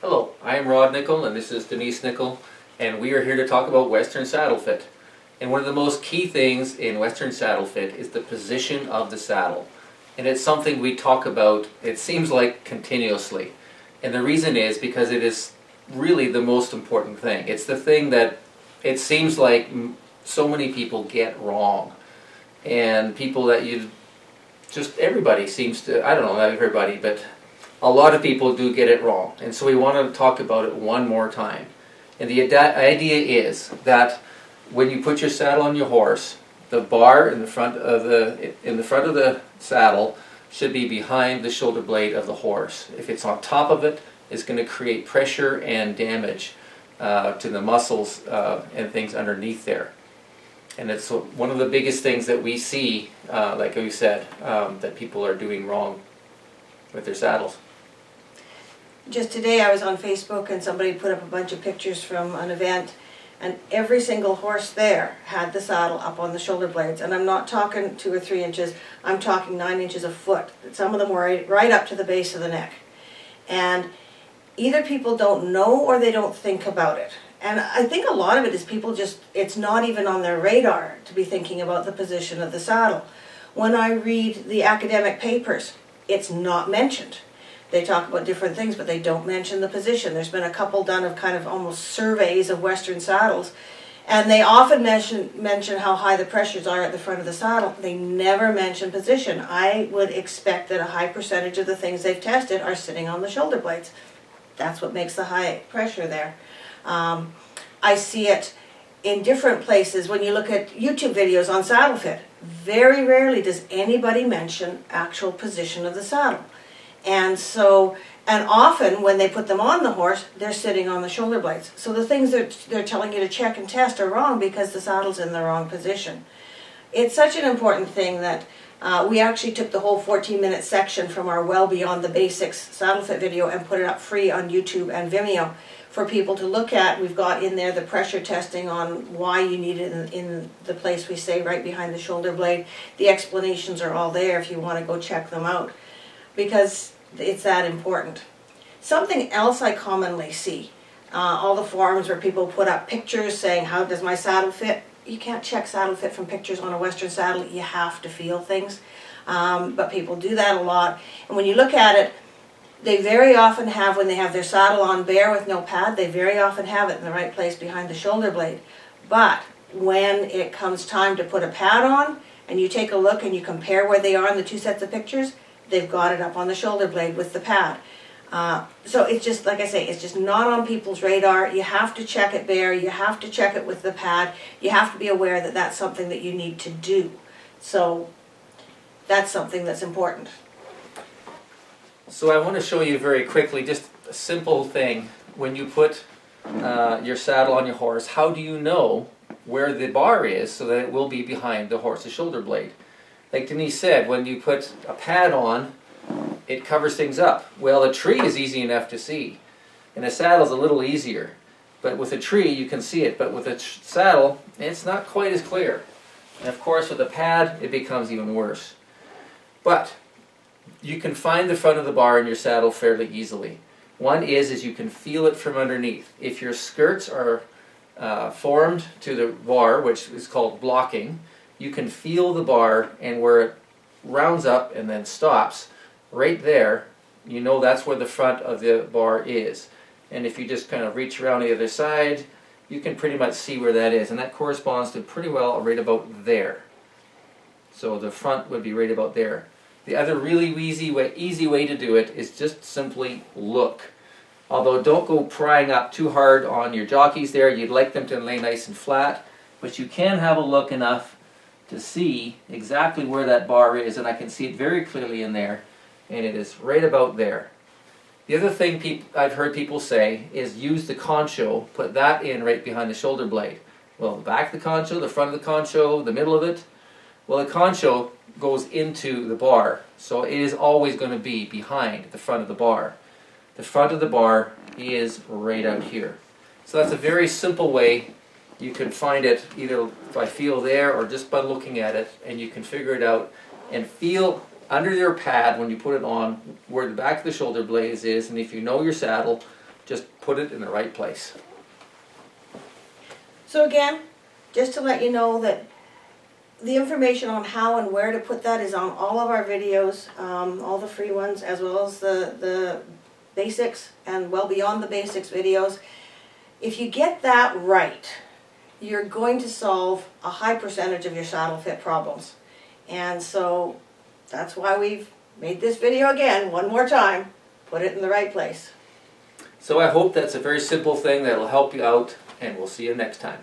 Hello, I am Rod Nickel and this is Denise Nickel, and we are here to talk about Western Saddle Fit. And one of the most key things in Western Saddle Fit is the position of the saddle. And it's something we talk about, it seems like, continuously. And the reason is because it is really the most important thing. It's the thing that it seems like so many people get wrong. And people that everybody seems to, I don't know, not everybody, but a lot of people do get it wrong. And so we want to talk about it one more time. And the idea is that when you put your saddle on your horse, the bar in the front of the saddle should be behind the shoulder blade of the horse. If it's on top of it, it's going to create pressure and damage to the muscles and things underneath there. And it's one of the biggest things that we see, like we said, that people are doing wrong with their saddles. Just today I was on Facebook and somebody put up a bunch of pictures from an event, and every single horse there had the saddle up on the shoulder blades. And I'm not talking 2 or 3 inches, I'm talking 9 inches a foot. Some of them were right up to the base of the neck. And either people don't know or they don't think about it. And I think a lot of it is people it's not even on their radar to be thinking about the position of the saddle. When I read the academic papers, it's not mentioned. They talk about different things, but they don't mention the position. There's been a couple done of kind of almost surveys of Western saddles, and they often mention how high the pressures are at the front of the saddle. They never mention position. I would expect that a high percentage of the things they've tested are sitting on the shoulder blades. That's what makes the high pressure there. I see it in different places. When you look at YouTube videos on Saddle Fit, very rarely does anybody mention actual position of the saddle. And often when they put them on the horse, they're sitting on the shoulder blades. So the things they're telling you to check and test are wrong because the saddle's in the wrong position. It's such an important thing that we actually took the whole 14-minute section from our Well Beyond the Basics Saddle Fit video and put it up free on YouTube and Vimeo for people to look at. We've got in there the pressure testing on why you need it in the place we say right behind the shoulder blade. The explanations are all there if you want to go check them out, because it's that important. Something else I commonly see, all the forums where people put up pictures saying, how does my saddle fit? You can't check saddle fit from pictures on a Western saddle. You have to feel things. But people do that a lot. And when you look at it, they very often have, when they have their saddle on bare with no pad, they very often have it in the right place behind the shoulder blade. But when it comes time to put a pad on, and you take a look and you compare where they are in the 2 sets of pictures, they've got it up on the shoulder blade with the pad. So it's just, like I say, it's just not on people's radar. You have to check it bare. You have to check it with the pad. You have to be aware that that's something that you need to do. So that's something that's important. So I want to show you very quickly just a simple thing. When you put your saddle on your horse, how do you know where the bar is so that it will be behind the horse's shoulder blade? Like Denise said, when you put a pad on, it covers things up. Well, a tree is easy enough to see, and a saddle is a little easier. But with a tree, you can see it. But with a saddle, it's not quite as clear. And of course, with a pad, it becomes even worse. But you can find the front of the bar in your saddle fairly easily. One is you can feel it from underneath. If your skirts are formed to the bar, which is called blocking, you can feel the bar, and where it rounds up and then stops, right there, you know that's where the front of the bar is. And if you just kind of reach around the other side, you can pretty much see where that is. And that corresponds to pretty well right about there. So the front would be right about there. The other really easy way to do it is just simply look. Although don't go prying up too hard on your jockeys there. You'd like them to lay nice and flat. But you can have a look enough to see exactly where that bar is, and I can see it very clearly in there, and it is right about there. The other thing I've heard people say is use the concho, put that in right behind the shoulder blade. Well, the back of the concho, the front of the concho, the middle of it, well, the concho goes into the bar, so it is always going to be behind the front of the bar. The front of the bar is right out here. So that's a very simple way. You can find it either by feel there or just by looking at it, and you can figure it out and feel under your pad when you put it on where the back of the shoulder blades is. And if you know your saddle, Just put it in the right place. So again, just to let you know that the information on how and where to put that is on all of our videos, all the free ones, as well as the basics and well beyond the basics videos. If you get that right, you're going to solve a high percentage of your saddle fit problems. And so that's why we've made this video again, one more time, put it in the right place. So I hope that's a very simple thing that'll help you out, and we'll see you next time.